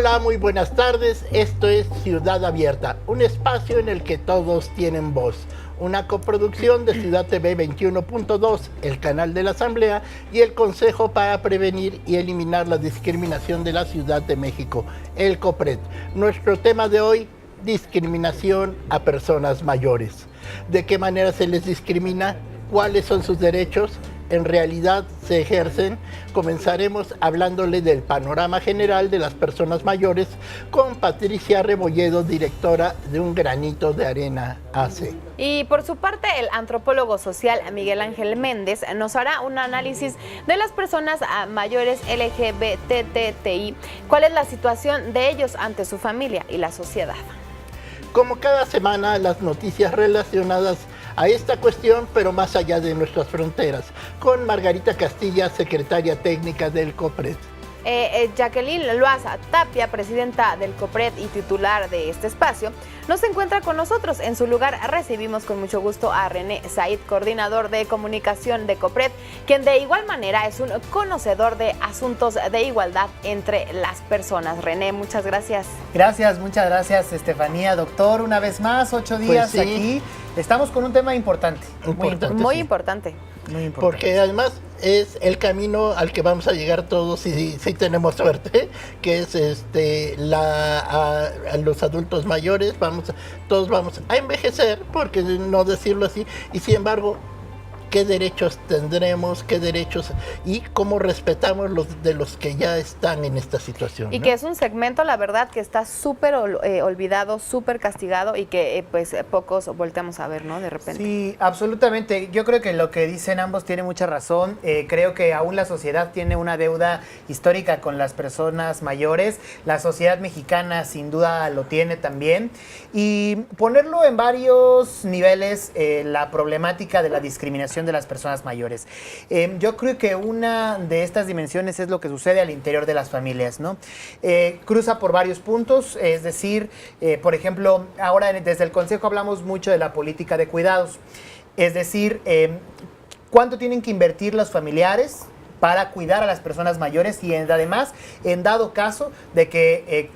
Hola, muy buenas tardes. Esto es Ciudad Abierta, un espacio en el que todos tienen voz. Una coproducción de Ciudad TV 21.2, el canal de la Asamblea y el Consejo para Prevenir y Eliminar la Discriminación de la Ciudad de México, el COPRED. Nuestro tema de hoy, discriminación a personas mayores. ¿De qué manera se les discrimina? ¿Cuáles son sus derechos? ¿En realidad se ejercen? Comenzaremos hablándole del panorama general de las personas mayores con Patricia Rebolledo, directora de Un Granito de Arena AC. Y por su parte, el antropólogo social Miguel Ángel Méndez nos hará un análisis de las personas mayores LGBTTI. ¿Cuál es la situación de ellos ante su familia y la sociedad? Como cada semana, las noticias relacionadas a esta cuestión, pero más allá de nuestras fronteras, con Margarita Castilla, secretaria técnica del COPRED. Jacqueline Loaza Tapia, presidenta del COPRED y titular de este espacio, no se encuentra con nosotros. En su lugar recibimos con mucho gusto a René Said, coordinador de comunicación de COPRED, quien de igual manera es un conocedor de asuntos de igualdad entre las personas. René, muchas gracias. Muchas gracias, Estefanía. Doctor, una vez más, 8 días Pues sí. Aquí. Estamos con un tema importante. Muy importante. Porque además es el camino al que vamos a llegar todos si tenemos suerte, que es a los adultos mayores. Todos vamos a envejecer, porque no decirlo así, y sin embargo, ¿qué derechos tendremos? ¿Qué derechos? Y cómo respetamos los de los que ya están en esta situación. Y ¿no? que es un segmento, la verdad, que está súper olvidado, súper castigado y que pues pocos volteamos a ver, ¿no? De repente. Sí, absolutamente. Yo creo que lo que dicen ambos tiene mucha razón. Creo que aún la sociedad tiene una deuda histórica con las personas mayores. La sociedad mexicana sin duda lo tiene también. Y ponerlo en varios niveles, la problemática de la discriminación de las personas mayores. Yo creo que una de estas dimensiones es lo que sucede al interior de las familias, ¿no? Cruza por varios puntos, es decir, por ejemplo, ahora desde el Consejo hablamos mucho de la política de cuidados, es decir, cuánto tienen que invertir los familiares para cuidar a las personas mayores y además, en dado caso de que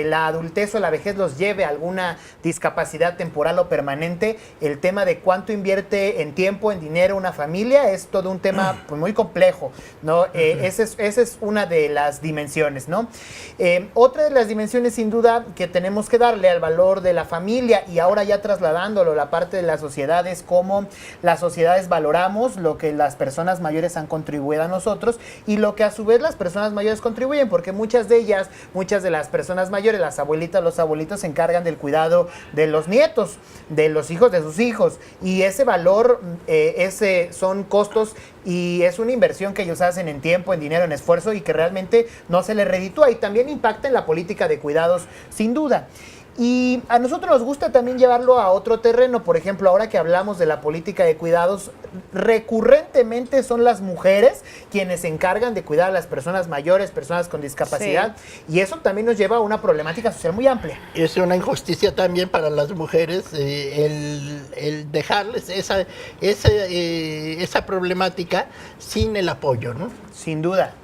la adultez o la vejez los lleve a alguna discapacidad temporal o permanente, el tema de cuánto invierte en tiempo, en dinero una familia es todo un tema pues, muy complejo, ¿no? Esa es una de las dimensiones, ¿no? Otra de las dimensiones sin duda que tenemos que darle al valor de la familia y ahora ya trasladándolo a la parte de la sociedad es cómo las sociedades valoramos lo que las personas mayores han contribuido a nosotros y lo que a su vez las personas mayores contribuyen, porque muchas de las personas mayores, las abuelitas, los abuelitos se encargan del cuidado de los nietos, de los hijos de sus hijos, y ese valor, son costos y es una inversión que ellos hacen en tiempo, en dinero, en esfuerzo y que realmente no se les reditúa y también impacta en la política de cuidados sin duda. Y a nosotros nos gusta también llevarlo a otro terreno. Por ejemplo, ahora que hablamos de la política de cuidados, recurrentemente son las mujeres quienes se encargan de cuidar a las personas mayores, personas con discapacidad, sí. Y eso también nos lleva a una problemática social muy amplia. Es una injusticia también para las mujeres el dejarles esa problemática sin el apoyo, ¿no? Sin duda.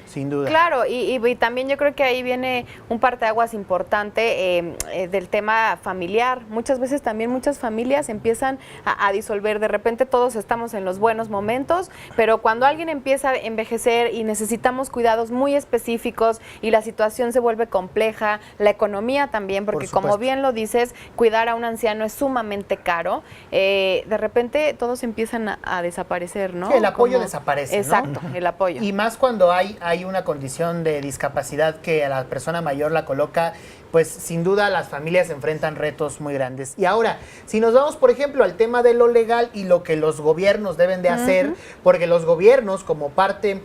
Sin duda. Claro, y también yo creo que ahí viene un parteaguas importante del tema familiar. Muchas veces también muchas familias empiezan a disolver. De repente todos estamos en los buenos momentos, pero cuando alguien empieza a envejecer y necesitamos cuidados muy específicos y la situación se vuelve compleja, la economía también, porque como bien lo dices, cuidar a un anciano es sumamente caro. De repente todos empiezan a desaparecer, ¿no? Sí, el apoyo desaparece, exacto, ¿no? El apoyo. Y más cuando hay una condición de discapacidad que a la persona mayor la coloca, pues sin duda las familias enfrentan retos muy grandes. Y ahora, si nos vamos, por ejemplo, al tema de lo legal y lo que los gobiernos deben de hacer, porque los gobiernos como parte,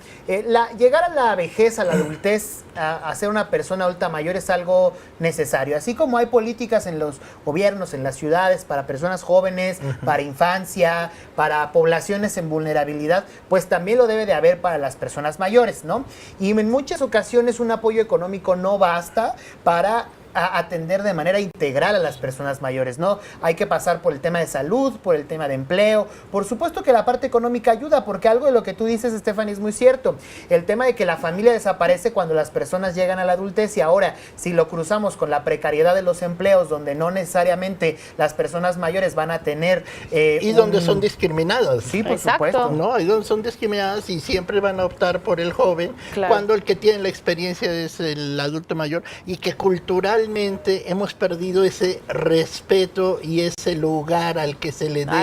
llegar a la vejez, a la adultez, a ser una persona adulta mayor es algo necesario. Así como hay políticas en los gobiernos, en las ciudades, para personas jóvenes, para infancia, para poblaciones en vulnerabilidad, pues también lo debe de haber para las personas mayores, ¿no? Y en muchas ocasiones un apoyo económico no basta para atender de manera integral a las personas mayores, ¿no? Hay que pasar por el tema de salud, por el tema de empleo. Por supuesto que la parte económica ayuda, porque algo de lo que tú dices, Stephanie, es muy cierto. El tema de que la familia desaparece cuando las personas llegan a la adultez, y ahora, si lo cruzamos con la precariedad de los empleos, donde no necesariamente las personas mayores van a tener... y donde son discriminadas. Sí, por Exacto. supuesto. No, y donde son discriminadas y siempre van a optar por el joven, Claro. cuando el que tiene la experiencia es el adulto mayor, y que culturalmente hemos perdido ese respeto y ese lugar al que se le debe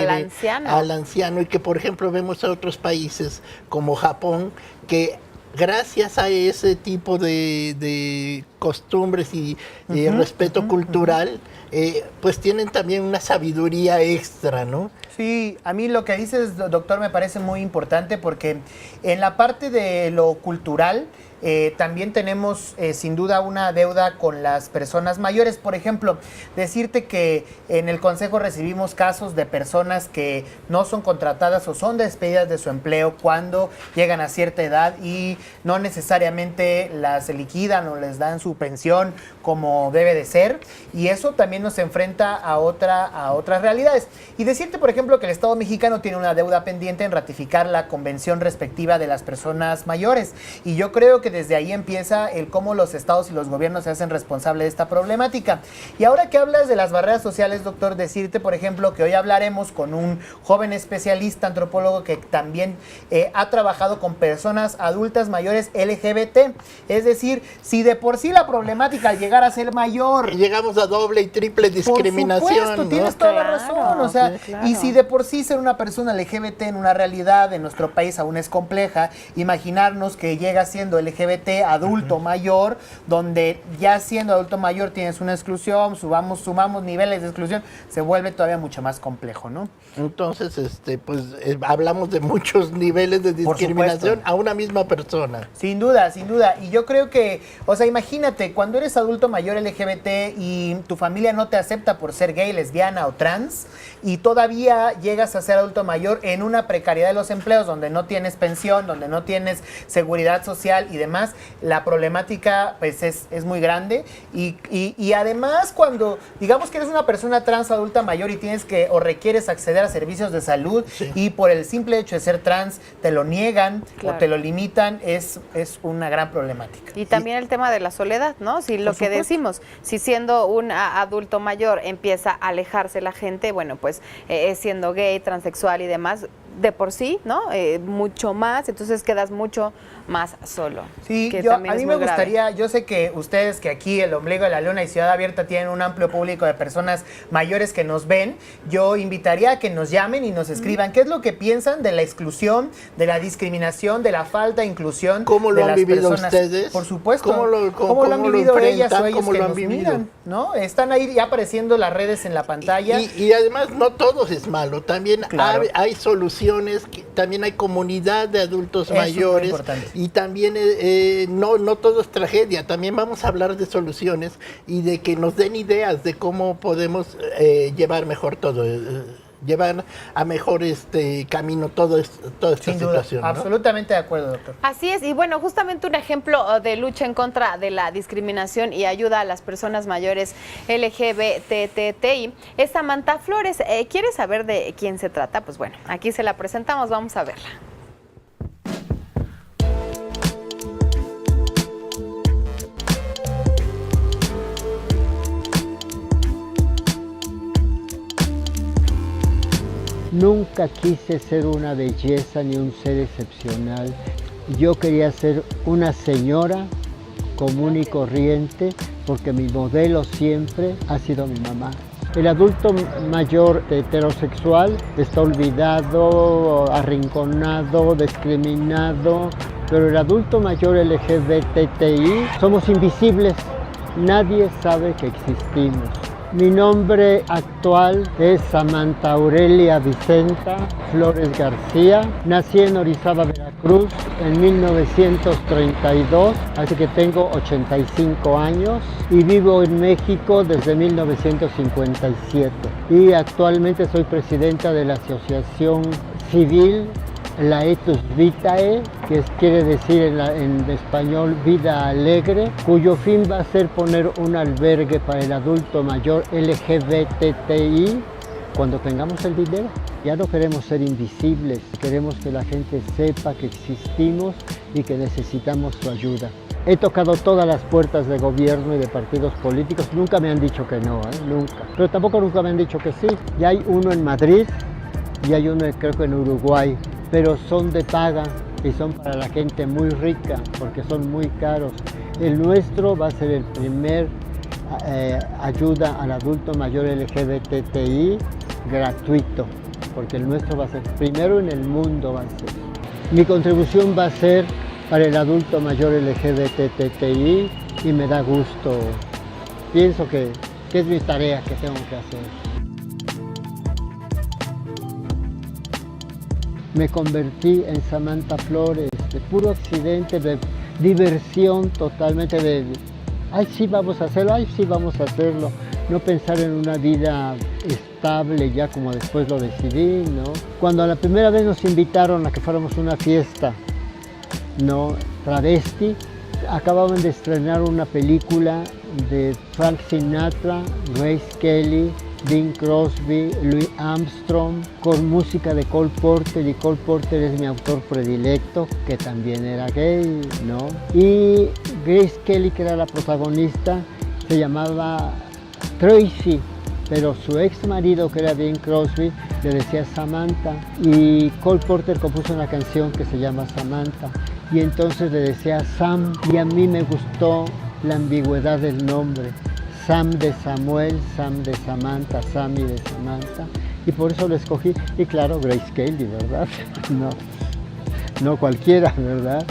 Al anciano, y que por ejemplo vemos a otros países como Japón, que gracias a ese tipo de costumbres y respeto cultural, pues tienen también una sabiduría extra, ¿no? Sí, a mí lo que dices, doctor, me parece muy importante, porque en la parte de lo cultural también tenemos sin duda una deuda con las personas mayores. Por ejemplo, decirte que en el Consejo recibimos casos de personas que no son contratadas o son despedidas de su empleo cuando llegan a cierta edad y no necesariamente las liquidan o les dan su pensión como debe de ser, y eso también nos enfrenta a otras realidades. Y decirte, por ejemplo, que el Estado mexicano tiene una deuda pendiente en ratificar la convención respectiva de las personas mayores, y yo creo que desde ahí empieza el cómo los estados y los gobiernos se hacen responsables de esta problemática. Y ahora que hablas de las barreras sociales, doctor, decirte, por ejemplo, que hoy hablaremos con un joven especialista, antropólogo, que también ha trabajado con personas adultas mayores LGBT. Es decir, si de por sí la problemática al llegar a ser mayor... Llegamos a doble y triple discriminación. Por supuesto, ¿no? tienes toda la Claro, razón. O sea, sí, claro. y si de por sí ser una persona LGBT en una realidad en nuestro país aún es compleja, imaginarnos que llega siendo LGBT adulto mayor, donde ya siendo adulto mayor tienes una exclusión, sumamos niveles de exclusión, se vuelve todavía mucho más complejo, ¿no? Entonces, pues hablamos de muchos niveles de Por discriminación supuesto. a una misma persona. Sin duda, sin duda. Y yo creo que, o sea, imagínate, cuando eres adulto mayor LGBT y tu familia no te acepta por ser gay, lesbiana o trans, y todavía llegas a ser adulto mayor en una precariedad de los empleos, donde no tienes pensión, donde no tienes seguridad social y demás, la problemática pues es muy grande. Y además, cuando digamos que eres una persona trans adulta mayor y tienes que o requieres acceder a servicios de salud, Sí. y por el simple hecho de ser trans te lo niegan Claro. o te lo limitan, es una gran problemática. Y también el tema de la soledad, ¿no? Si lo Por que supuesto. decimos, si siendo un adulto mayor empieza a alejarse la gente, bueno, pues siendo gay, transexual y demás, de por sí, ¿no? Mucho más, entonces quedas mucho más solo. Sí, que a también mí es me muy grave. gustaría, yo sé que ustedes que aquí el Ombligo de la Luna y Ciudad Abierta tienen un amplio público de personas mayores que nos ven, yo invitaría a que nos llamen y nos escriban qué es lo que piensan de la exclusión, de la discriminación, de la falta de inclusión. ¿Cómo lo de han las vivido personas. ustedes? Por supuesto. ¿Cómo lo han vivido ellas o enfrentan? ellos ¿Cómo que lo han nos vivido? miran? ¿No? Están ahí ya apareciendo las redes en la pantalla. Y además no todo es malo, también Claro. hay soluciones, también hay comunidad de adultos Eso es muy mayores, importante. y también no todo es tragedia, también vamos a hablar de soluciones y de que nos den ideas de cómo podemos llevar mejor todo, llevar a mejor camino toda esta Sin duda, situación, ¿no? absolutamente de acuerdo, doctor. Así es, y bueno, justamente un ejemplo de lucha en contra de la discriminación y ayuda a las personas mayores LGBTTI es Samantha Flores. ¿Quieres saber de quién se trata? Pues bueno, aquí se la presentamos, vamos a verla. Nunca quise ser una belleza ni un ser excepcional. Yo quería ser una señora común y corriente porque mi modelo siempre ha sido mi mamá. El adulto mayor heterosexual está olvidado, arrinconado, discriminado, pero el adulto mayor LGBTI somos invisibles. Nadie sabe que existimos. Mi nombre actual es Samantha Aurelia Vicenta Flores García. Nací en Orizaba, Veracruz en 1932, así que tengo 85 años y vivo en México desde 1957. Y actualmente soy presidenta de la Asociación Civil Laetus Vitae, que quiere decir en español vida alegre, cuyo fin va a ser poner un albergue para el adulto mayor LGBTI cuando tengamos el dinero. Ya no queremos ser invisibles, queremos que la gente sepa que existimos y que necesitamos su ayuda. He tocado todas las puertas de gobierno y de partidos políticos, nunca me han dicho que no, nunca. Pero tampoco nunca me han dicho que sí. Ya hay uno en Madrid y hay uno creo que en Uruguay, pero son de paga y son para la gente muy rica porque son muy caros. El nuestro va a ser el primer ayuda al adulto mayor LGBTI gratuito, porque el nuestro va a ser primero en el mundo. Va a ser. Mi contribución va a ser para el adulto mayor LGBTI y me da gusto. Pienso que es mi tarea que tengo que hacer. Me convertí en Samantha Flores, de puro accidente, de diversión totalmente, de ay sí vamos a hacerlo, ay sí vamos a hacerlo. No pensar en una vida estable ya como después lo decidí, ¿no? Cuando la primera vez nos invitaron a que fuéramos a una fiesta, ¿no? Travesti, acababan de estrenar una película de Frank Sinatra, Grace Kelly, Bing Crosby, Louis Armstrong, con música de Cole Porter, y Cole Porter es mi autor predilecto, que también era gay, ¿no? Y Grace Kelly, que era la protagonista, se llamaba Tracy, pero su ex marido, que era Bing Crosby, le decía Samantha, y Cole Porter compuso una canción que se llama Samantha, y entonces le decía Sam, y a mí me gustó la ambigüedad del nombre. Sam de Samuel, Sam de Samantha, Sammy de Samantha, y por eso lo escogí. Y claro, Grace Kelly, ¿verdad? No cualquiera, ¿verdad?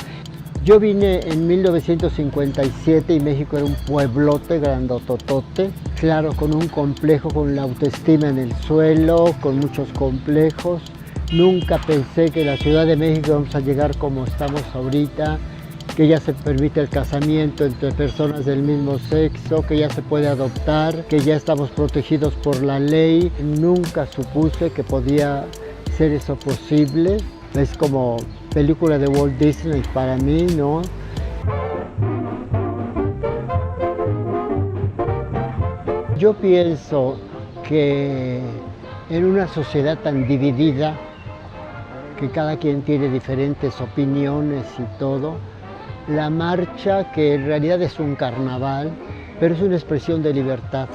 Yo vine en 1957 y México era un pueblote grandototote, claro, con un complejo, con la autoestima en el suelo, con muchos complejos. Nunca pensé que en la Ciudad de México vamos a llegar como estamos ahorita, que ya se permite el casamiento entre personas del mismo sexo, que ya se puede adoptar, que ya estamos protegidos por la ley. Nunca supuse que podía ser eso posible. Es como película de Walt Disney para mí, ¿no? Yo pienso que en una sociedad tan dividida, que cada quien tiene diferentes opiniones y todo, la marcha, que en realidad es un carnaval, pero es una expresión de libertad.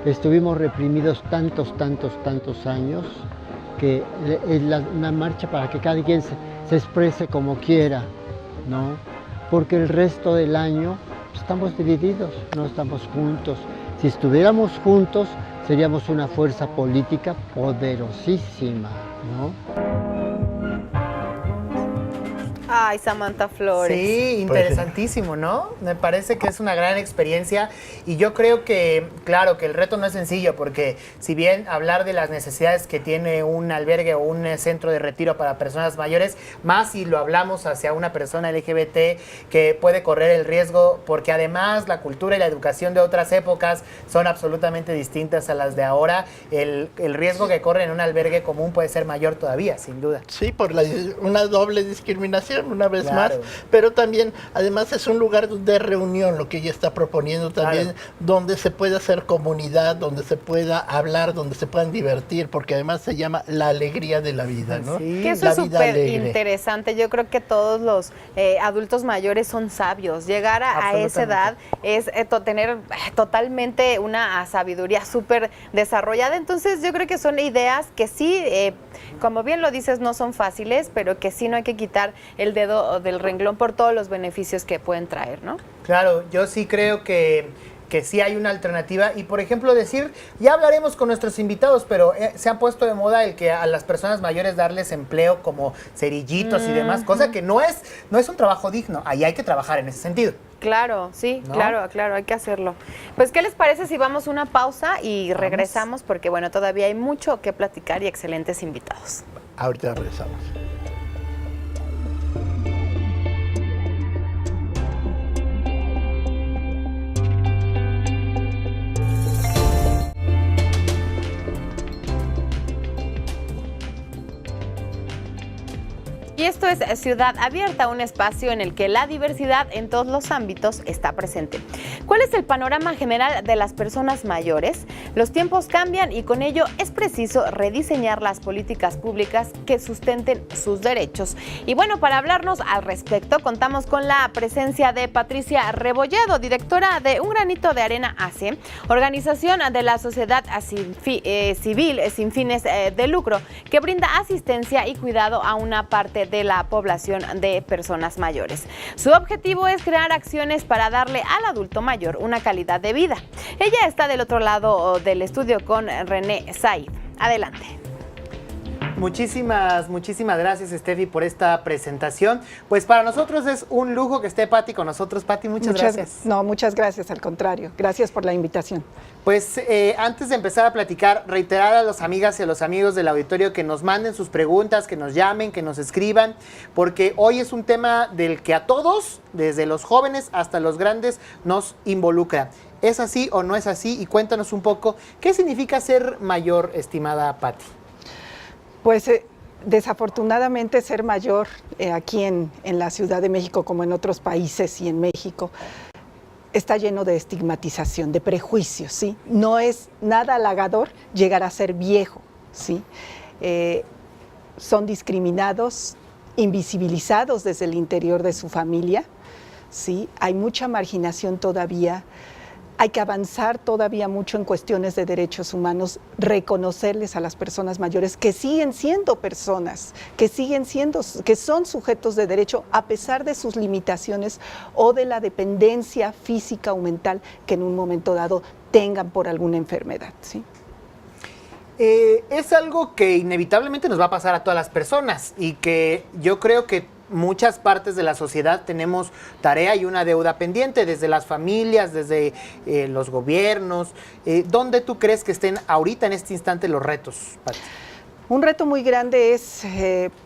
Estuvimos reprimidos tantos años que es una marcha para que cada quien se exprese como quiera, ¿no? Porque el resto del año estamos divididos, no estamos juntos. Si estuviéramos juntos, seríamos una fuerza política poderosísima, ¿no? Ay, Samantha Flores. Sí, interesantísimo, ¿no? Me parece que es una gran experiencia y yo creo que, claro, que el reto no es sencillo porque si bien hablar de las necesidades que tiene un albergue o un centro de retiro para personas mayores, más si lo hablamos hacia una persona LGBT que puede correr el riesgo, porque además la cultura y la educación de otras épocas son absolutamente distintas a las de ahora, el riesgo que corre en un albergue común puede ser mayor todavía, sin duda. Sí, por una doble discriminación, una vez Claro. más, pero también, además, es un lugar de reunión, lo que ella está proponiendo también, Claro. donde se pueda hacer comunidad, donde se pueda hablar, donde se puedan divertir, porque además se llama la alegría de la vida, ¿no? Sí. Que eso La es vida súper alegre. interesante. Yo creo que todos los adultos mayores son sabios. Llegar a esa edad es tener totalmente una sabiduría súper desarrollada. Entonces yo creo que son ideas que sí, como bien lo dices, no son fáciles, pero que sí no hay que quitar el dedo del renglón por todos los beneficios que pueden traer, ¿no? Claro, yo sí creo que sí hay una alternativa y, por ejemplo, decir, ya hablaremos con nuestros invitados, pero se ha puesto de moda el que a las personas mayores darles empleo como cerillitos y demás, cosa que no es un trabajo digno, ahí hay que trabajar en ese sentido. Claro, sí, ¿No? claro, hay que hacerlo. Pues, ¿qué les parece si vamos a una pausa y regresamos? Porque, bueno, todavía hay mucho que platicar y excelentes invitados. Ahorita regresamos. Y y esto es Ciudad Abierta, un espacio en el que la diversidad en todos los ámbitos está presente. ¿Cuál es el panorama general de las personas mayores? Los tiempos cambian y con ello es preciso rediseñar las políticas públicas que sustenten sus derechos. Y bueno, para hablarnos al respecto, contamos con la presencia de Patricia Rebolledo, directora de Un Granito de Arena AC, organización de la sociedad civil sin fines de lucro, que brinda asistencia y cuidado a una parte de la población de personas mayores. Su objetivo es crear acciones para darle al adulto mayor una calidad de vida. Ella está del otro lado del estudio con René Said. Adelante. Muchísimas gracias, Steffi, por esta presentación. Pues para nosotros es un lujo que esté Pati con nosotros. Pati, muchas gracias. No, muchas gracias, al contrario. Gracias por la invitación. Pues antes de empezar a platicar, reiterar a las amigas y a los amigos del auditorio que nos manden sus preguntas, que nos llamen, que nos escriban, porque hoy es un tema del que a todos, desde los jóvenes hasta los grandes, nos involucra. ¿Es así o no es así? Y cuéntanos un poco, ¿qué significa ser mayor, estimada Pati? Pues desafortunadamente ser mayor aquí en la Ciudad de México, como en otros países y en México, está lleno de estigmatización, de prejuicios, ¿sí? No es nada halagador llegar a ser viejo, ¿sí? Son discriminados, invisibilizados desde el interior de su familia, ¿sí? Hay mucha marginación todavía. Hay que avanzar todavía mucho en cuestiones de derechos humanos, reconocerles a las personas mayores que siguen siendo personas, que son sujetos de derecho a pesar de sus limitaciones o de la dependencia física o mental que en un momento dado tengan por alguna enfermedad, ¿sí? Es algo que inevitablemente nos va a pasar a todas las personas y que yo creo que muchas partes de la sociedad tenemos tarea y una deuda pendiente, desde las familias, desde los gobiernos. ¿Dónde tú crees que estén ahorita en este instante los retos, Pati? Un reto muy grande es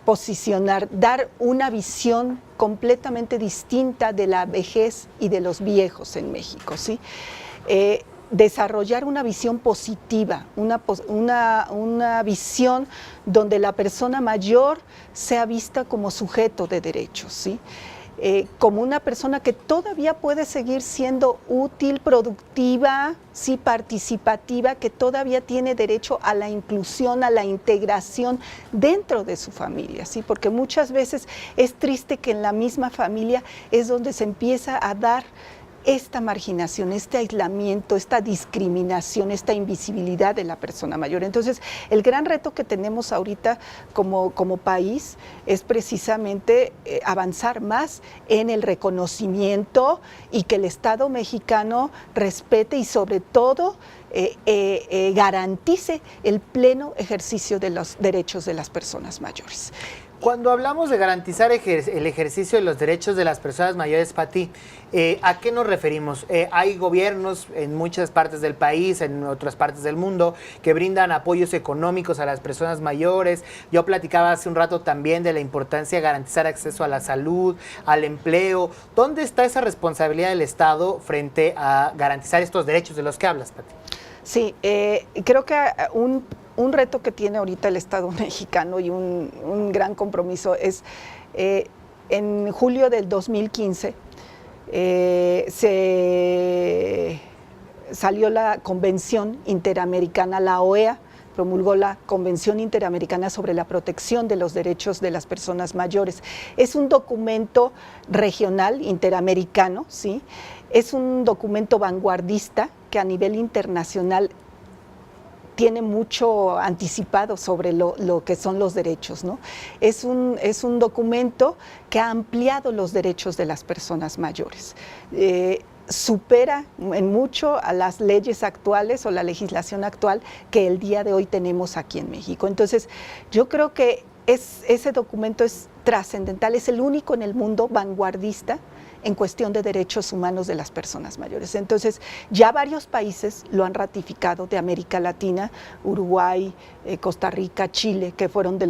posicionar, dar una visión completamente distinta de la vejez y de los viejos en México, ¿sí? Desarrollar una visión positiva, una visión donde la persona mayor sea vista como sujeto de derechos, ¿sí? Como una persona que todavía puede seguir siendo útil, productiva, sí, participativa, que todavía tiene derecho a la inclusión, a la integración dentro de su familia, ¿sí? Porque muchas veces es triste que en la misma familia es donde se empieza a dar esta marginación, este aislamiento, esta discriminación, esta invisibilidad de la persona mayor. Entonces, el gran reto que tenemos ahorita como país es precisamente avanzar más en el reconocimiento y que el Estado mexicano respete y sobre todo garantice el pleno ejercicio de los derechos de las personas mayores. Cuando hablamos de garantizar el ejercicio de los derechos de las personas mayores, Pati, ¿a qué nos referimos? Hay gobiernos en muchas partes del país, en otras partes del mundo, que brindan apoyos económicos a las personas mayores. Yo platicaba hace un rato también de la importancia de garantizar acceso a la salud, al empleo. ¿Dónde está esa responsabilidad del Estado frente a garantizar estos derechos de los que hablas, Pati? Sí, creo que un reto que tiene ahorita el Estado mexicano y un gran compromiso es, en julio del 2015 se salió la Convención Interamericana, la OEA, promulgó la Convención Interamericana sobre la protección de los derechos de las personas mayores. Es un documento regional interamericano, ¿sí? Es un documento vanguardista que a nivel internacional tiene mucho anticipado sobre lo que son los derechos, ¿no? Es un documento que ha ampliado los derechos de las personas mayores. Supera en mucho a las leyes actuales o la legislación actual que el día de hoy tenemos aquí en México. Entonces, yo creo que ese documento es trascendental, es el único en el mundo vanguardista en cuestión de derechos humanos de las personas mayores. Entonces, ya varios países lo han ratificado de América Latina, Uruguay, Costa Rica, Chile, que fueron de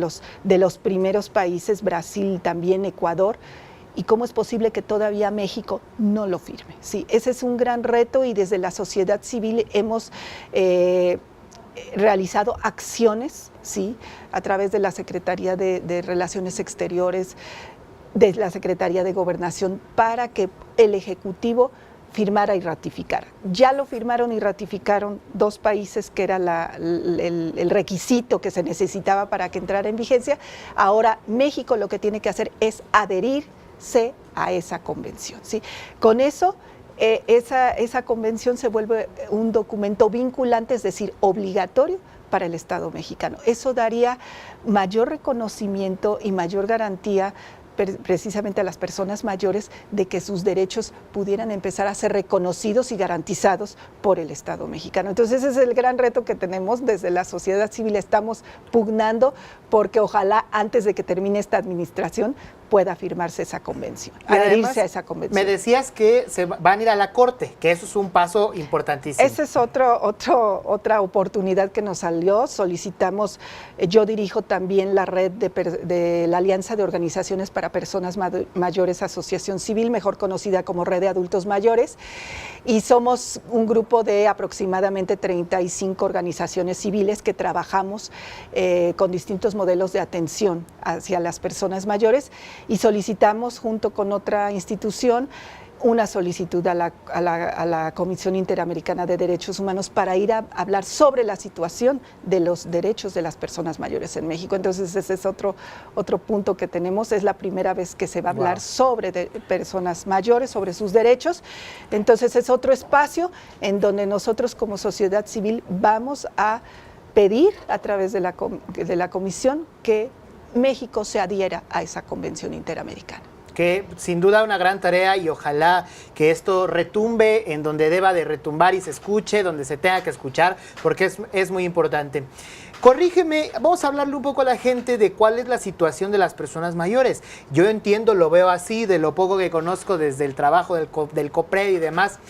los primeros países, Brasil también, Ecuador. ¿Y cómo es posible que todavía México no lo firme? Sí, ese es un gran reto y desde la sociedad civil hemos realizado acciones, ¿sí?, a través de la Secretaría de Relaciones Exteriores, de la Secretaría de Gobernación, para que el Ejecutivo firmara y ratificara. Ya lo firmaron y ratificaron 2 países, que era el requisito que se necesitaba para que entrara en vigencia. Ahora México lo que tiene que hacer es adherirse a esa convención, ¿sí? Con eso, esa convención se vuelve un documento vinculante, es decir, obligatorio para el Estado mexicano. Eso daría mayor reconocimiento y mayor garantía precisamente a las personas mayores de que sus derechos pudieran empezar a ser reconocidos y garantizados por el Estado mexicano. Entonces ese es el gran reto que tenemos desde la sociedad civil. Estamos pugnando porque ojalá antes de que termine esta administración pueda firmarse esa convención, adherirse a esa convención. Me decías que se van a ir a la Corte, que eso es un paso importantísimo. Esa es otra oportunidad que nos salió. Solicitamos, yo dirijo también la red de la Alianza de Organizaciones para Personas Mayores, Asociación Civil, mejor conocida como Red de Adultos Mayores, y somos un grupo de aproximadamente 35 organizaciones civiles que trabajamos con distintos modelos de atención hacia las personas mayores, y solicitamos junto con otra institución una solicitud a la Comisión Interamericana de Derechos Humanos para ir a hablar sobre la situación de los derechos de las personas mayores en México. Entonces ese es otro punto que tenemos. Es la primera vez que se va a hablar sobre personas mayores, sobre sus derechos. Entonces es otro espacio en donde nosotros como sociedad civil vamos a pedir a través de la Comisión que México se adhiera a esa Convención Interamericana. Que sin duda una gran tarea, y ojalá que esto retumbe en donde deba de retumbar y se escuche, donde se tenga que escuchar, porque es muy importante. Corrígeme, vamos a hablarle un poco a la gente de cuál es la situación de las personas mayores. Yo entiendo, lo veo así, de lo poco que conozco desde el trabajo del COPRED y demás,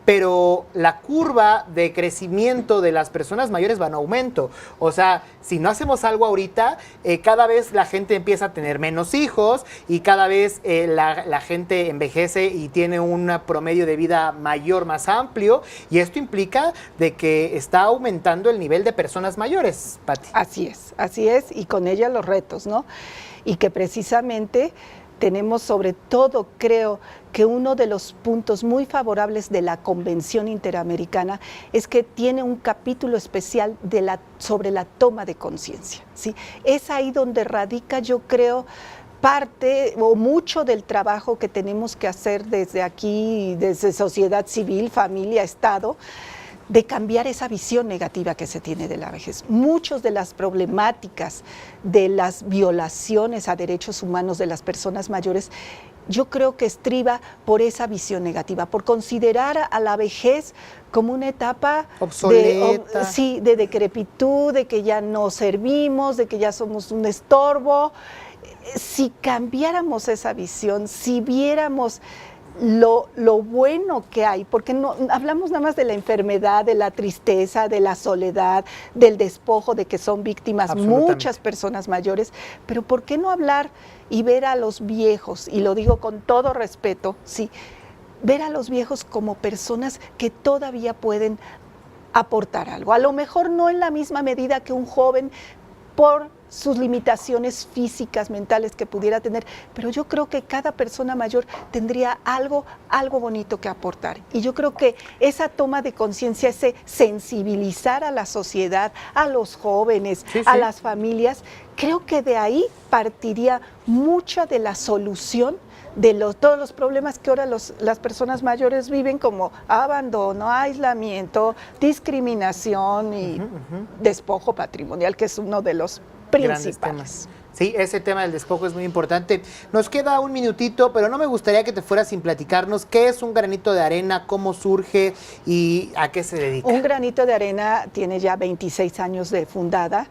pero la curva de crecimiento de las personas mayores va en aumento. O sea, si no hacemos algo ahorita, cada vez la gente empieza a tener menos hijos y cada vez la gente envejece y tiene un promedio de vida mayor, más amplio, y esto implica de que está aumentando el nivel de personas mayores, Pati. Así es, y con ella los retos, ¿no? Y que precisamente tenemos, sobre todo, creo que uno de los puntos muy favorables de la Convención Interamericana es que tiene un capítulo especial sobre la toma de conciencia, ¿sí? Es ahí donde radica, yo creo, parte o mucho del trabajo que tenemos que hacer desde aquí, desde sociedad civil, familia, Estado, de cambiar esa visión negativa que se tiene de la vejez. Muchas de las problemáticas de las violaciones a derechos humanos de las personas mayores, yo creo que estriba por esa visión negativa, por considerar a la vejez como una etapa obsoleta, de decrepitud, de que ya no servimos, de que ya somos un estorbo. Si cambiáramos esa visión, si viéramos lo bueno que hay, porque no hablamos nada más de la enfermedad, de la tristeza, de la soledad, del despojo, de que son víctimas muchas personas mayores, pero ¿por qué no hablar y ver a los viejos, y lo digo con todo respeto, sí, ver a los viejos como personas que todavía pueden aportar algo? A lo mejor no en la misma medida que un joven, por sus limitaciones físicas, mentales que pudiera tener, pero yo creo que cada persona mayor tendría algo bonito que aportar. Y yo creo que esa toma de conciencia, ese sensibilizar a la sociedad, a los jóvenes, a las familias, creo que de ahí partiría mucha de la solución de todos los problemas que ahora las personas mayores viven, como abandono, aislamiento, discriminación y despojo patrimonial, que es uno de los principales. Sí, ese tema del despojo es muy importante. Nos queda un minutito, pero no me gustaría que te fueras sin platicarnos qué es Un Granito de Arena, cómo surge y a qué se dedica. Un Granito de Arena tiene ya 26 años de fundada.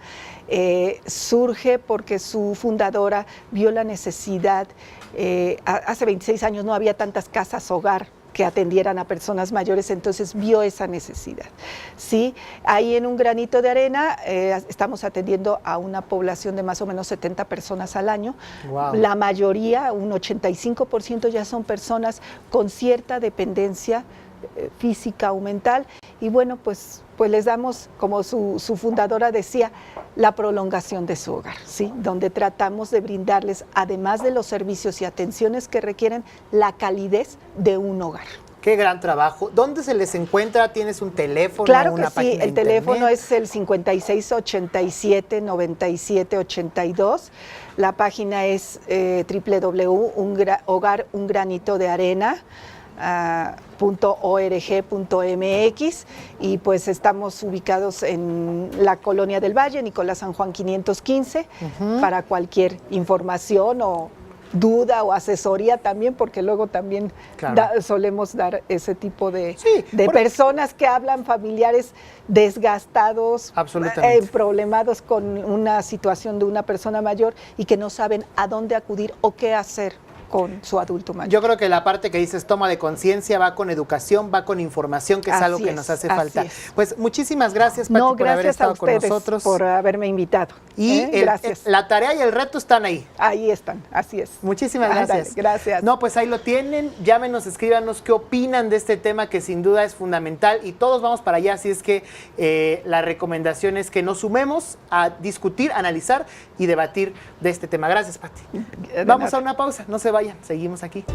Surge porque su fundadora vio la necesidad. Hace 26 años no había tantas casas hogar que atendieran a personas mayores, entonces vio esa necesidad. Sí, ahí en Un Granito de Arena estamos atendiendo a una población de más o menos 70 personas al año. Wow. La mayoría, un 85%, ya son personas con cierta dependencia física o mental, y bueno, pues pues les damos, como su fundadora decía, la prolongación de su hogar, ¿sí? Donde tratamos de brindarles, además de los servicios y atenciones que requieren, la calidez de un hogar. Qué gran trabajo. ¿Dónde se les encuentra? ¿Tienes un teléfono? Claro que una sí, página el de teléfono internet? es el 5687-9782. La página es www.ungranitodearena.org.mx y pues estamos ubicados en la Colonia del Valle, Nicolás San Juan 515, para cualquier información o duda o asesoría también, porque luego también Claro. solemos dar ese tipo de, Sí, personas que hablan, familiares desgastados, Absolutamente. problemados con una situación de una persona mayor y que no saben a dónde acudir o qué hacer con su adulto mayor. Yo creo que la parte que dices toma de conciencia va con educación, va con información, que es Así algo que es, nos hace así falta. es. Pues muchísimas gracias, Pati, No, por haber gracias a estado con ustedes nosotros. por haberme invitado. Y gracias. la tarea y el reto están ahí. Ahí están, así es. Muchísimas Ándale, gracias. gracias. No, pues ahí lo tienen. Llámenos, escríbanos qué opinan de este tema que sin duda es fundamental y todos vamos para allá. Así es que la recomendación es que nos sumemos a discutir, analizar y debatir de este tema. Gracias, Pati. Vamos a una pausa. No se vayan. Seguimos aquí.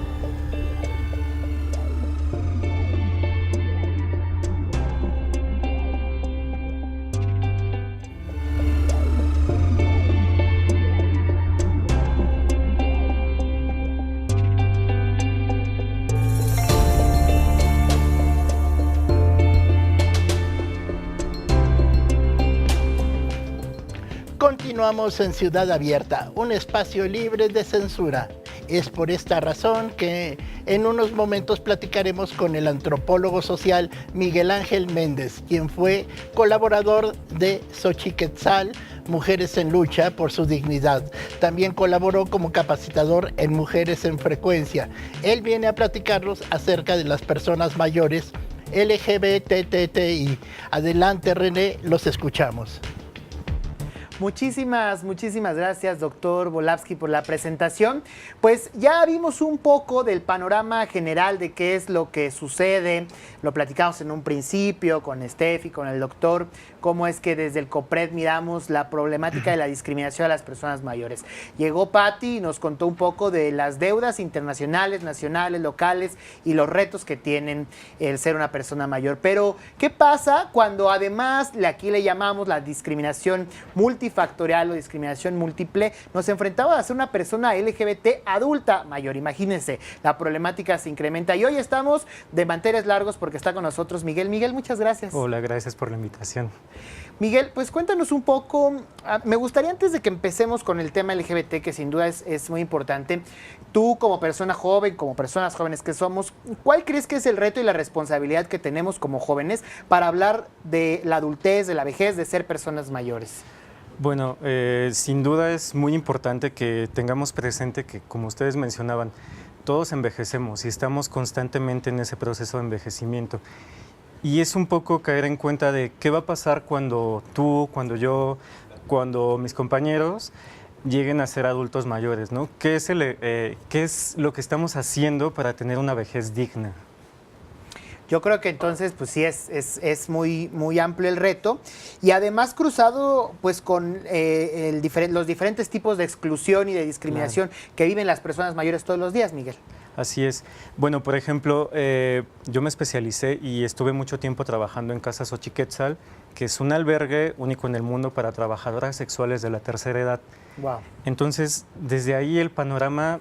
Continuamos en Ciudad Abierta, un espacio libre de censura. Es por esta razón que en unos momentos platicaremos con el antropólogo social Miguel Ángel Méndez, quien fue colaborador de Xochiquetzal, Mujeres en Lucha por su Dignidad. También colaboró como capacitador en Mujeres en Frecuencia. Él viene a platicarnos acerca de las personas mayores LGBTTI. Adelante, René, los escuchamos. Muchísimas gracias, doctor Volavsky, por la presentación. Pues ya vimos un poco del panorama general de qué es lo que sucede. Lo platicamos en un principio con Steffi, con el doctor, cómo es que desde el COPRED miramos la problemática de la discriminación a las personas mayores. Llegó Pati y nos contó un poco de las deudas internacionales, nacionales, locales y los retos que tienen el ser una persona mayor. Pero, ¿qué pasa cuando además, aquí le llamamos la discriminación multifactorial o discriminación múltiple, nos enfrentamos a ser una persona LGBT adulta mayor? Imagínense, la problemática se incrementa y hoy estamos de manteles largos porque está con nosotros Miguel. Miguel, muchas gracias. Hola, gracias por la invitación. Miguel, pues cuéntanos un poco, me gustaría antes de que empecemos con el tema LGBT, que sin duda es muy importante, tú como persona joven, como personas jóvenes que somos, ¿cuál crees que es el reto y la responsabilidad que tenemos como jóvenes para hablar de la adultez, de la vejez, de ser personas mayores? Bueno, sin duda es muy importante que tengamos presente que, como ustedes mencionaban, todos envejecemos y estamos constantemente en ese proceso de envejecimiento. Y es un poco caer en cuenta de qué va a pasar cuando tú, cuando yo, cuando mis compañeros lleguen a ser adultos mayores, ¿no? ¿Qué es lo que estamos haciendo para tener una vejez digna? Yo creo que entonces, pues sí, es muy amplio el reto y además cruzado pues con los diferentes tipos de exclusión y de discriminación que viven las personas mayores todos los días, Miguel. Así es. Bueno, por ejemplo, yo me especialicé y estuve mucho tiempo trabajando en Casa Xochiquetzal, que es un albergue único en el mundo para trabajadoras sexuales de la tercera edad. Wow. Entonces, desde ahí el panorama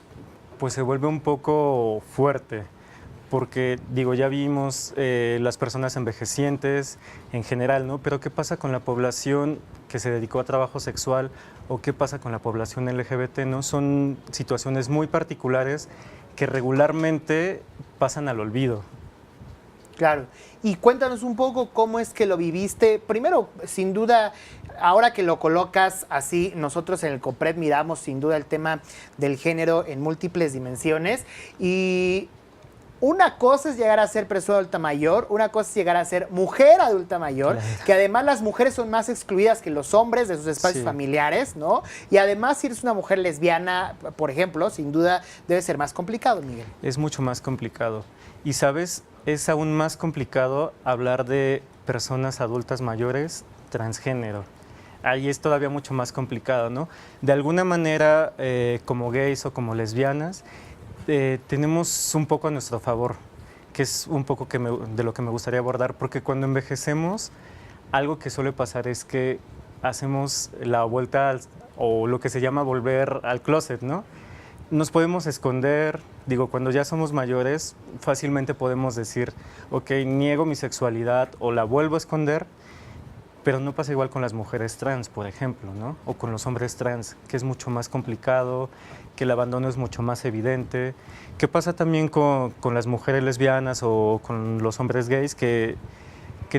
pues se vuelve un poco fuerte, porque digo, ya vimos las personas envejecientes en general, ¿no? Pero ¿qué pasa con la población que se dedicó a trabajo sexual o qué pasa con la población LGBT, ¿no? Son situaciones muy particulares que regularmente pasan al olvido. Claro. Y cuéntanos un poco cómo es que lo viviste. Primero, sin duda, ahora que lo colocas así, nosotros en el COPRED miramos sin duda el tema del género en múltiples dimensiones y una cosa es llegar a ser persona adulta mayor, una cosa es llegar a ser mujer adulta mayor, Claro. que además las mujeres son más excluidas que los hombres de sus espacios familiares, ¿no? Y además si eres una mujer lesbiana, por ejemplo, sin duda debe ser más complicado, Miguel. Es mucho más complicado. Y, ¿sabes? Es aún más complicado hablar de personas adultas mayores transgénero. Ahí es todavía mucho más complicado, ¿no? De alguna manera, como gays o como lesbianas, tenemos un poco a nuestro favor, que es un poco de lo que me gustaría abordar, porque cuando envejecemos, algo que suele pasar es que hacemos la vuelta o lo que se llama volver al closet, ¿no? Nos podemos esconder, digo, cuando ya somos mayores, fácilmente podemos decir, ok, niego mi sexualidad o la vuelvo a esconder, pero no pasa igual con las mujeres trans, por ejemplo, ¿no? O con los hombres trans, que es mucho más complicado, que el abandono es mucho más evidente. ¿Qué pasa también con las mujeres lesbianas o con los hombres gays? Que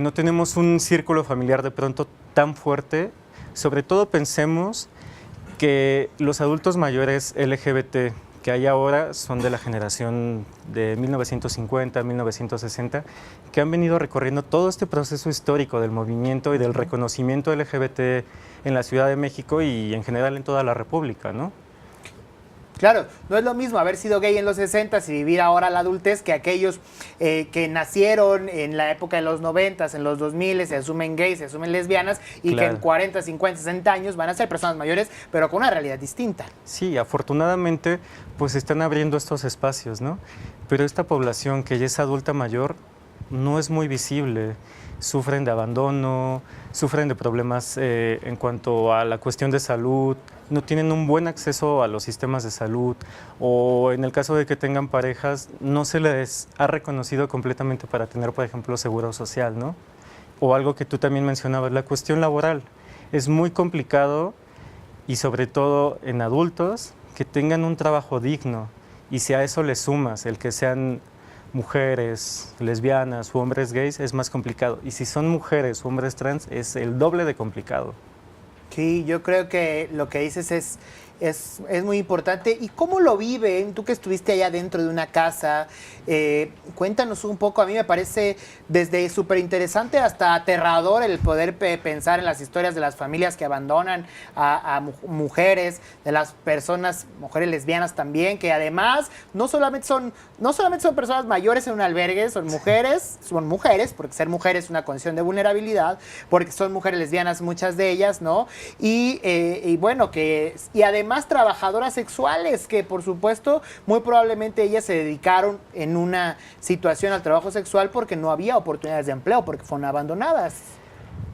no tenemos un círculo familiar de pronto tan fuerte. Sobre todo pensemos que los adultos mayores LGBT que hay ahora son de la generación de 1950, 1960, que han venido recorriendo todo este proceso histórico del movimiento y del reconocimiento LGBT en la Ciudad de México y en general en toda la República, ¿no? Claro, no es lo mismo haber sido gay en los 60 y vivir ahora la adultez que aquellos que nacieron en la época de los 90, en los 2000, se asumen gays, se asumen lesbianas y Claro. que en 40, 50, 60 años van a ser personas mayores, pero con una realidad distinta. Sí, afortunadamente pues están abriendo estos espacios, ¿no? Pero esta población que ya es adulta mayor no es muy visible. Sufren de abandono, sufren de problemas en cuanto a la cuestión de salud, no tienen un buen acceso a los sistemas de salud o en el caso de que tengan parejas no se les ha reconocido completamente para tener, por ejemplo, seguro social, ¿no? O algo que tú también mencionabas, la cuestión laboral. Es muy complicado y sobre todo en adultos que tengan un trabajo digno y si a eso le sumas el que sean mujeres, lesbianas u hombres gays es más complicado. Y si son mujeres o hombres trans es el doble de complicado. Sí, yo creo que lo que dices es muy importante. ¿Y cómo lo viven? Tú que estuviste allá dentro de una casa, cuéntanos un poco. A mí me parece desde súper interesante hasta aterrador el poder pensar en las historias de las familias que abandonan a mujeres, de las personas, mujeres lesbianas también, que además no solamente son personas mayores en un albergue, son mujeres, porque ser mujer es una condición de vulnerabilidad, porque son mujeres lesbianas muchas de ellas, ¿no? Y bueno, y además trabajadoras sexuales, que por supuesto, muy probablemente ellas se dedicaron en una situación al trabajo sexual porque no había oportunidades de empleo, porque fueron abandonadas.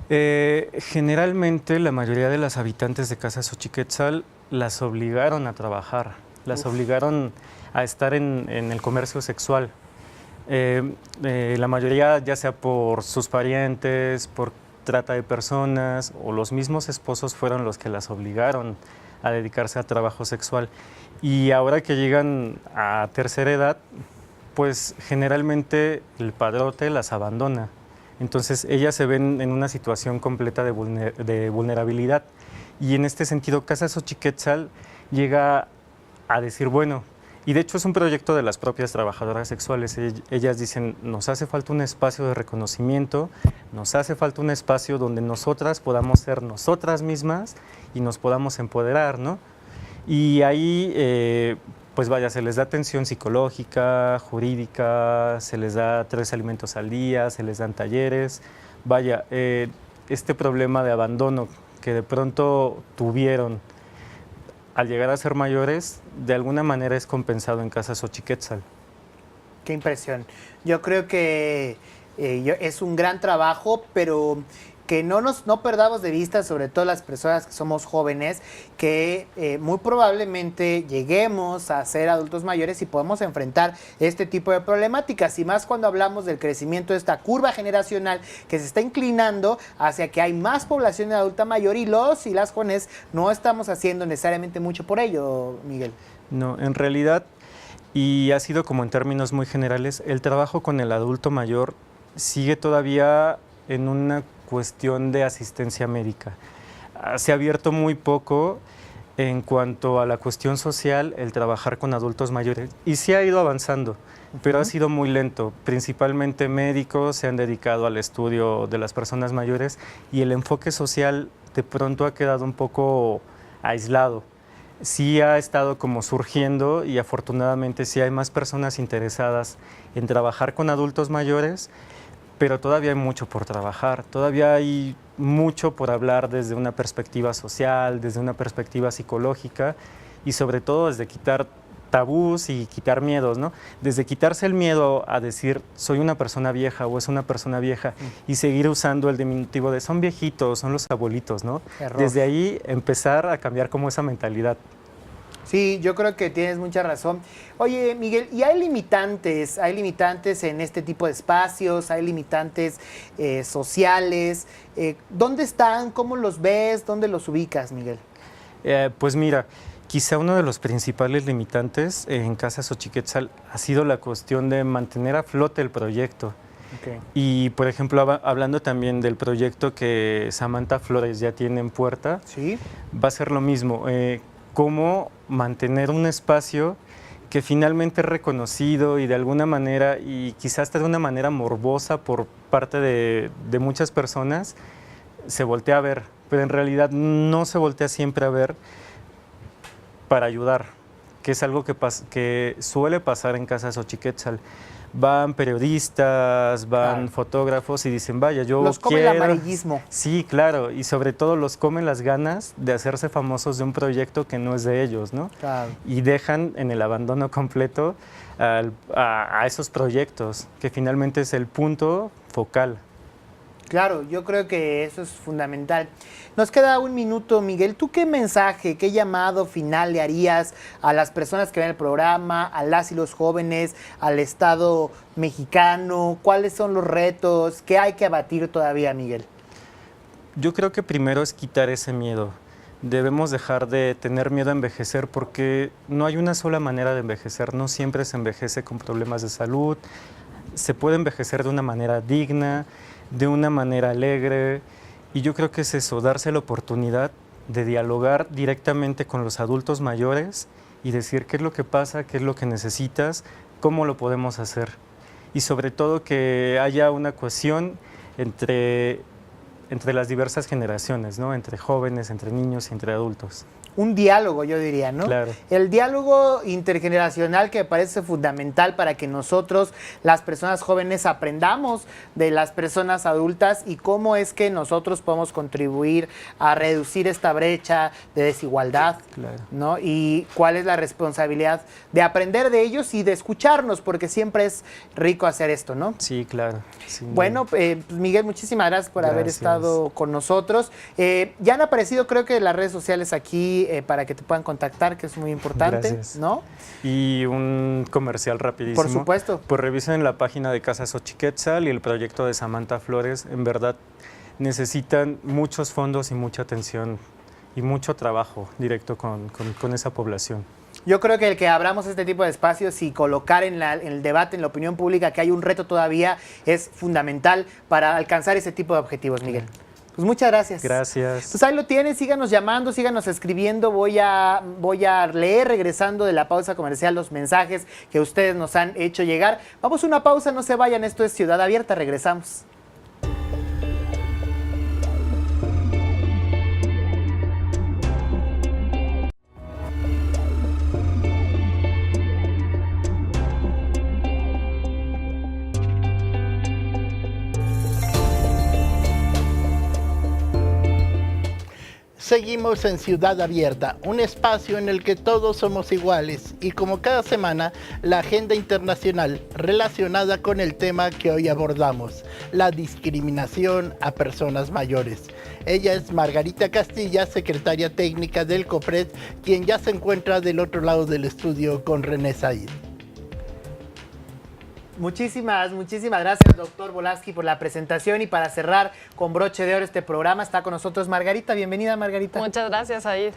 Generalmente la mayoría de las habitantes de Casa Xochiquetzal las obligaron a trabajar, las obligaron a estar en el comercio sexual. La mayoría ya sea por sus parientes, por trata de personas o los mismos esposos fueron los que las obligaron a dedicarse a trabajo sexual. Y ahora que llegan a tercera edad, pues generalmente el padrote las abandona. Entonces ellas se ven en una situación completa de vulnerabilidad. Y en este sentido, Casa Xochiquetzal llega a decir, bueno, y de hecho es un proyecto de las propias trabajadoras sexuales. Ellas dicen, nos hace falta un espacio de reconocimiento, nos hace falta un espacio donde nosotras podamos ser nosotras mismas y nos podamos empoderar, ¿no? Y ahí, pues vaya, se les da atención psicológica, jurídica, se les da 3 alimentos al día, se les dan talleres. Vaya, este problema de abandono que de pronto tuvieron al llegar a ser mayores, de alguna manera es compensado en Casa Xochiquetzal. Qué impresión. Yo creo que es un gran trabajo, pero que no perdamos de vista, sobre todo las personas que somos jóvenes, que muy probablemente lleguemos a ser adultos mayores y podemos enfrentar este tipo de problemáticas, y más cuando hablamos del crecimiento de esta curva generacional que se está inclinando hacia que hay más población de adulta mayor y los y las jóvenes no estamos haciendo necesariamente mucho por ello, Miguel. No, en realidad, y ha sido como en términos muy generales, el trabajo con el adulto mayor sigue todavía en una cuestión de asistencia médica. Se ha abierto muy poco en cuanto a la cuestión social, el trabajar con adultos mayores, y sí ha ido avanzando, pero ha sido muy lento. Principalmente médicos se han dedicado al estudio de las personas mayores y el enfoque social de pronto ha quedado un poco aislado. Sí ha estado como surgiendo y afortunadamente sí hay más personas interesadas en trabajar con adultos mayores, pero todavía hay mucho por trabajar, todavía hay mucho por hablar desde una perspectiva social, desde una perspectiva psicológica y sobre todo desde quitar tabús y quitar miedos, ¿no? Desde quitarse el miedo a decir soy una persona vieja o es una persona vieja y seguir usando el diminutivo de son viejitos, son los abuelitos, ¿no? Error. Desde ahí empezar a cambiar como esa mentalidad. Sí, yo creo que tienes mucha razón. Oye, Miguel, ¿y hay limitantes? ¿Hay limitantes en este tipo de espacios? ¿Hay limitantes sociales? ¿Dónde están? ¿Cómo los ves? ¿Dónde los ubicas, Miguel? Pues mira, quizá uno de los principales limitantes en Casa Xochiquetzal ha sido la cuestión de mantener a flote el proyecto. Okay. Y, por ejemplo, hablando también del proyecto que Samantha Flores ya tiene en puerta, Sí. va a ser lo mismo. Cómo mantener un espacio que finalmente es reconocido y de alguna manera, y quizás hasta de una manera morbosa por parte de muchas personas, se voltea a ver, pero en realidad no se voltea siempre a ver para ayudar, que es algo que suele pasar en Casa Xochiquetzal. Van periodistas, van Claro. fotógrafos y dicen, vaya, yo Los come el quiero... amarillismo. Sí, claro, y sobre todo los comen las ganas de hacerse famosos de un proyecto que no es de ellos, ¿no? Claro. Y dejan en el abandono completo a esos proyectos, que finalmente es el punto focal. Claro, yo creo que eso es fundamental. Nos queda un minuto, Miguel. ¿Tú qué mensaje, qué llamado final le harías a las personas que ven el programa, a las y los jóvenes, al Estado mexicano? ¿Cuáles son los retos? ¿Qué hay que abatir todavía, Miguel? Yo creo que primero es quitar ese miedo. Debemos dejar de tener miedo a envejecer porque no hay una sola manera de envejecer. No siempre se envejece con problemas de salud. Se puede envejecer de una manera digna, de una manera alegre, y yo creo que es eso, darse la oportunidad de dialogar directamente con los adultos mayores y decir qué es lo que pasa, qué es lo que necesitas, cómo lo podemos hacer. Y sobre todo que haya una cohesión entre las diversas generaciones, ¿no? Entre jóvenes, entre niños y entre adultos. Un diálogo, yo diría, ¿no? Claro. El diálogo intergeneracional que me parece fundamental para que nosotros, las personas jóvenes, aprendamos de las personas adultas y cómo es que nosotros podemos contribuir a reducir esta brecha de desigualdad, Claro. ¿no? Y cuál es la responsabilidad de aprender de ellos y de escucharnos, porque siempre es rico hacer esto, ¿no? Sí, claro. sin Bueno, duda. pues, Miguel, muchísimas gracias por haber Gracias. estado con nosotros. Ya han aparecido, creo que las redes sociales aquí para que te puedan contactar, que es muy importante, Gracias. ¿no? Y un comercial rapidísimo. Por supuesto. Pues revisen la página de Casa Xochiquetzal y el proyecto de Samantha Flores. En verdad necesitan muchos fondos y mucha atención y mucho trabajo directo con esa población. Yo creo que el que abramos este tipo de espacios y colocar en el debate, en la opinión pública, que hay un reto todavía, es fundamental para alcanzar ese tipo de objetivos, Miguel. Pues muchas gracias. Gracias. Pues ahí lo tienen, síganos llamando, síganos escribiendo. Voy a leer, regresando de la pausa comercial, los mensajes que ustedes nos han hecho llegar. Vamos a una pausa, no se vayan, esto es Ciudad Abierta, regresamos. Seguimos en Ciudad Abierta, un espacio en el que todos somos iguales y como cada semana, la agenda internacional relacionada con el tema que hoy abordamos, la discriminación a personas mayores. Ella es Margarita Castilla, secretaria técnica del COPRED, quien ya se encuentra del otro lado del estudio con René Said. Muchísimas gracias, doctor Volaski, por la presentación y para cerrar con broche de oro este programa está con nosotros Margarita. Bienvenida, Margarita. Muchas gracias, Said.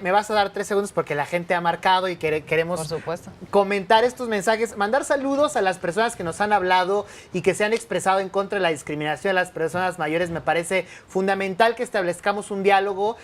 Me vas a dar 3 segundos porque la gente ha marcado y queremos Por supuesto. comentar estos mensajes, mandar saludos a las personas que nos han hablado y que se han expresado en contra de la discriminación a las personas mayores. Me parece fundamental que establezcamos un diálogo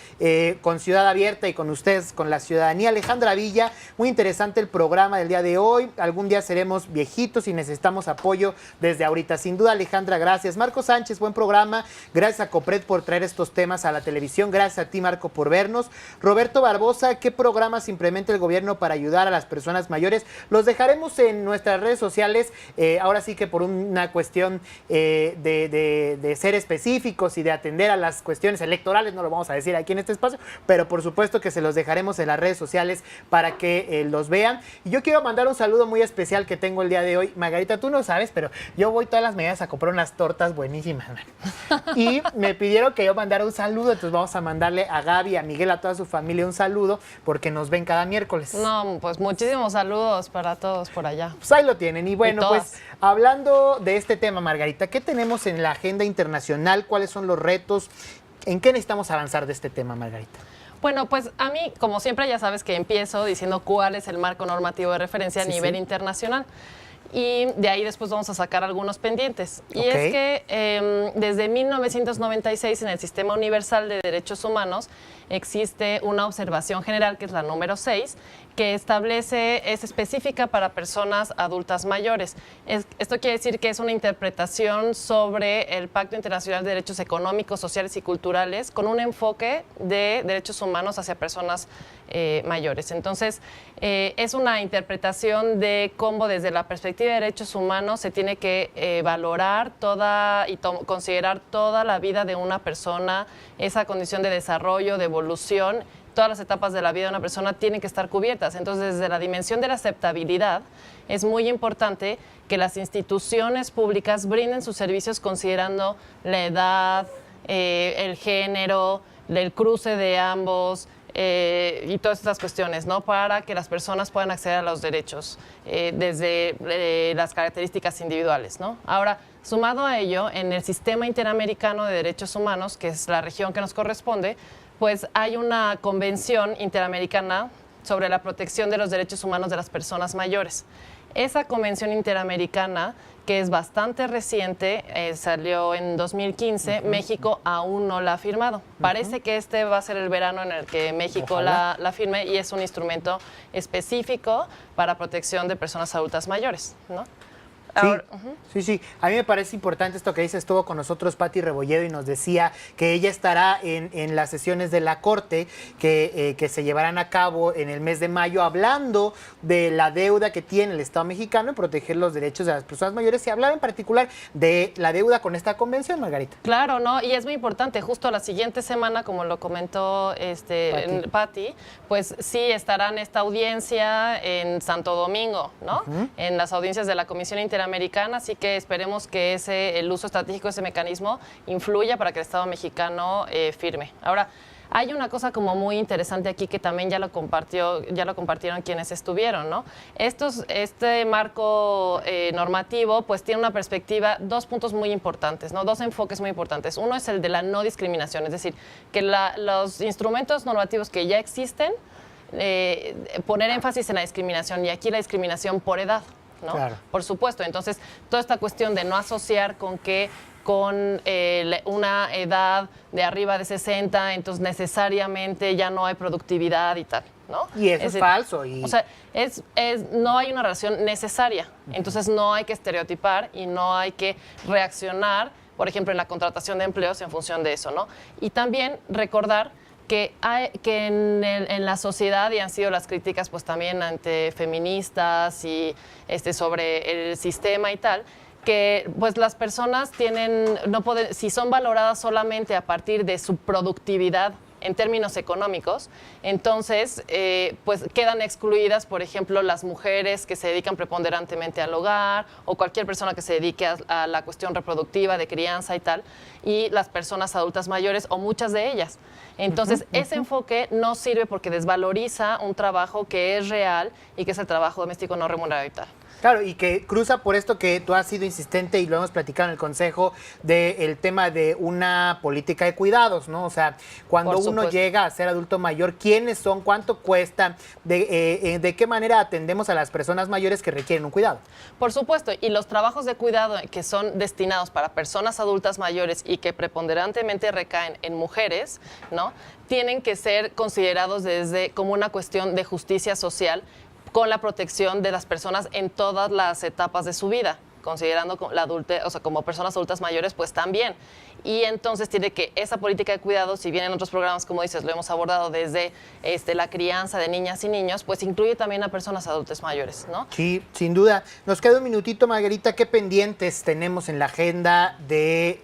con Ciudad Abierta y con ustedes, con la ciudadanía. Alejandra Villa, muy interesante el programa del día de hoy. Algún día seremos viejitos y necesitamos necesitamos apoyo desde ahorita. Sin duda, Alejandra, gracias. Marco Sánchez, buen programa. Gracias a Copred por traer estos temas a la televisión. Gracias a ti, Marco, por vernos. Roberto Barbosa, ¿qué programas implementa el gobierno para ayudar a las personas mayores? Los dejaremos en nuestras redes sociales, ahora sí que por una cuestión de ser específicos y de atender a las cuestiones electorales, no lo vamos a decir aquí en este espacio, pero por supuesto que se los dejaremos en las redes sociales para que los vean. Y yo quiero mandar un saludo muy especial que tengo el día de hoy. Margarita, tú no sabes, pero yo voy todas las mañanas a comprar unas tortas buenísimas. Y me pidieron que yo mandara un saludo, entonces vamos a mandarle a Gaby, a Miguel, a toda su familia un saludo, porque nos ven cada miércoles. No, pues muchísimos saludos para todos por allá. Pues ahí lo tienen. Y bueno, pues hablando de este tema, Margarita, ¿qué tenemos en la agenda internacional? ¿Cuáles son los retos? ¿En qué necesitamos avanzar de este tema, Margarita? Bueno, pues a mí, como siempre, ya sabes que empiezo diciendo cuál es el marco normativo de referencia a nivel internacional. Y de ahí después vamos a sacar algunos pendientes. Y es que desde 1996 en el Sistema Universal de Derechos Humanos existe una observación general, que es la número 6, que es específica para personas adultas mayores. Esto quiere decir que es una interpretación sobre el Pacto Internacional de Derechos Económicos, Sociales y Culturales con un enfoque de derechos humanos hacia personas mayores. Entonces, es una interpretación de cómo desde la perspectiva de derechos humanos se tiene que valorar y considerar toda la vida de una persona, esa condición de desarrollo, de evolución. Todas las etapas de la vida de una persona tienen que estar cubiertas. Entonces, desde la dimensión de la aceptabilidad, es muy importante que las instituciones públicas brinden sus servicios considerando la edad, el género, el cruce de ambos, y todas estas cuestiones, ¿no? Para que las personas puedan acceder a los derechos desde las características individuales, ¿no? Ahora, sumado a ello, en el Sistema Interamericano de Derechos Humanos, que es la región que nos corresponde, pues hay una convención interamericana sobre la protección de los derechos humanos de las personas mayores. Esa convención interamericana, que es bastante reciente, salió en 2015, México aún no la ha firmado. Parece que este va a ser el verano en el que México la firme, y es un instrumento específico para protección de personas adultas mayores, ¿no? Sí. A mí me parece importante esto que dice. Estuvo con nosotros Pati Rebolledo y nos decía que ella estará en las sesiones de la Corte que se llevarán a cabo en el mes de mayo, hablando de la deuda que tiene el Estado mexicano en proteger los derechos de las personas mayores, y hablar en particular de la deuda con esta convención, Margarita. Claro, ¿no? Y es muy importante, justo la siguiente semana, como lo comentó Pati, pues sí estará en esta audiencia en Santo Domingo, ¿no? En las audiencias de la Comisión Interamericana, así que esperemos que el uso estratégico de ese mecanismo influya para que el Estado mexicano firme. Ahora, hay una cosa como muy interesante aquí que también ya lo compartieron quienes estuvieron, ¿no? Este marco normativo pues tiene una perspectiva, dos puntos muy importantes, ¿no? Dos enfoques muy importantes. Uno es el de la no discriminación, es decir, que los instrumentos normativos que ya existen, poner énfasis en la discriminación, y aquí la discriminación por edad, ¿no? Claro. Por supuesto. Entonces, toda esta cuestión de no asociar con una edad de arriba de 60, entonces necesariamente ya no hay productividad y tal, ¿no? Y eso es falso. O sea, no hay una relación necesaria. Entonces, no hay que estereotipar y no hay que reaccionar, por ejemplo, en la contratación de empleos en función de eso, ¿no? Y también recordar que en la sociedad, y han sido las críticas pues también ante feministas y sobre el sistema y tal, que pues las personas si son valoradas solamente a partir de su productividad en términos económicos, entonces pues quedan excluidas, por ejemplo, las mujeres que se dedican preponderantemente al hogar, o cualquier persona que se dedique a la cuestión reproductiva, de crianza y tal, y las personas adultas mayores, o muchas de ellas. Entonces, ese enfoque no sirve porque desvaloriza un trabajo que es real y que es el trabajo doméstico no remunerado y tal. Claro, y que cruza por esto que tú has sido insistente y lo hemos platicado en el Consejo, del tema de una política de cuidados, ¿no? O sea, cuando uno llega a ser adulto mayor, ¿quiénes son? ¿Cuánto cuesta? ¿De qué manera atendemos a las personas mayores que requieren un cuidado? Por supuesto, y los trabajos de cuidado que son destinados para personas adultas mayores y que preponderantemente recaen en mujeres, ¿no? Tienen que ser considerados como una cuestión de justicia social, con la protección de las personas en todas las etapas de su vida, considerando la adultez, o sea, como personas adultas mayores, pues también. Y entonces tiene que esa política de cuidado, si bien en otros programas, como dices, lo hemos abordado desde la crianza de niñas y niños, pues incluye también a personas adultas mayores, ¿no? Sí, sin duda. Nos queda un minutito, Margarita. ¿Qué pendientes tenemos en la agenda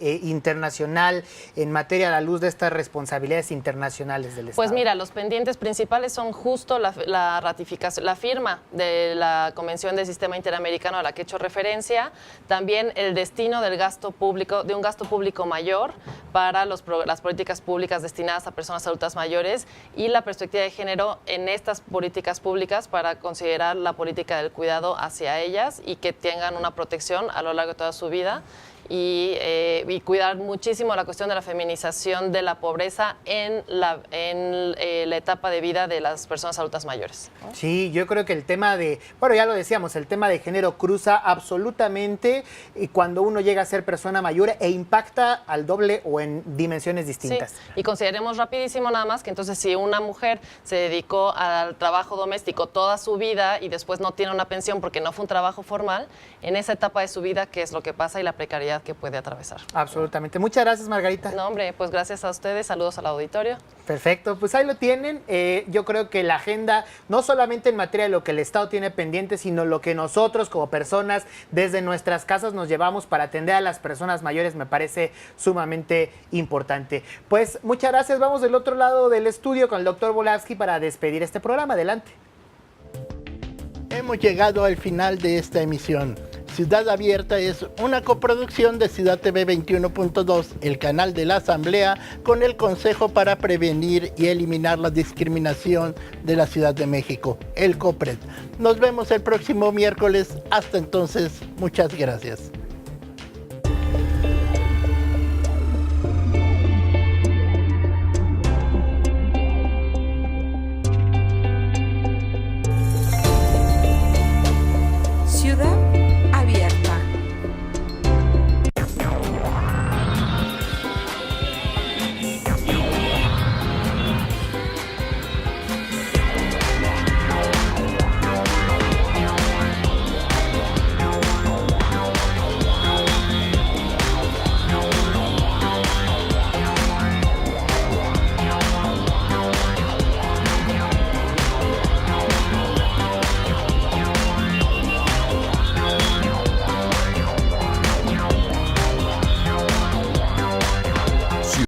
internacional en materia a la luz de estas responsabilidades internacionales del Estado? Pues mira, los pendientes principales son justo la ratificación, la firma de la Convención del Sistema Interamericano a la que he hecho referencia, también el destino del gasto público, de un gasto público mayor para las políticas públicas destinadas a personas adultas mayores y la perspectiva de género en estas políticas públicas para considerar la política del cuidado hacia ellas y que tengan una protección a lo largo de toda su vida. Y cuidar muchísimo la cuestión de la feminización de la pobreza en la etapa de vida de las personas adultas mayores, ¿no? Sí, yo creo que el tema bueno, ya lo decíamos, el tema de género cruza absolutamente cuando uno llega a ser persona mayor e impacta al doble o en dimensiones distintas. Sí, y consideremos rapidísimo nada más que entonces si una mujer se dedicó al trabajo doméstico toda su vida y después no tiene una pensión porque no fue un trabajo formal, en esa etapa de su vida, ¿qué es lo que pasa y la precariedad que puede atravesar? Absolutamente. Muchas gracias, Margarita. No, hombre, pues gracias a ustedes. Saludos al auditorio. Perfecto, pues ahí lo tienen. Yo creo que la agenda, no solamente en materia de lo que el Estado tiene pendiente, sino lo que nosotros como personas desde nuestras casas nos llevamos para atender a las personas mayores, me parece sumamente importante. Pues muchas gracias. Vamos del otro lado del estudio con el doctor Volavsky para despedir este programa. Adelante. Hemos llegado al final de esta emisión. Ciudad Abierta es una coproducción de Ciudad TV 21.2, el canal de la Asamblea, con el Consejo para Prevenir y Eliminar la Discriminación de la Ciudad de México, el COPRED. Nos vemos el próximo miércoles. Hasta entonces, muchas gracias.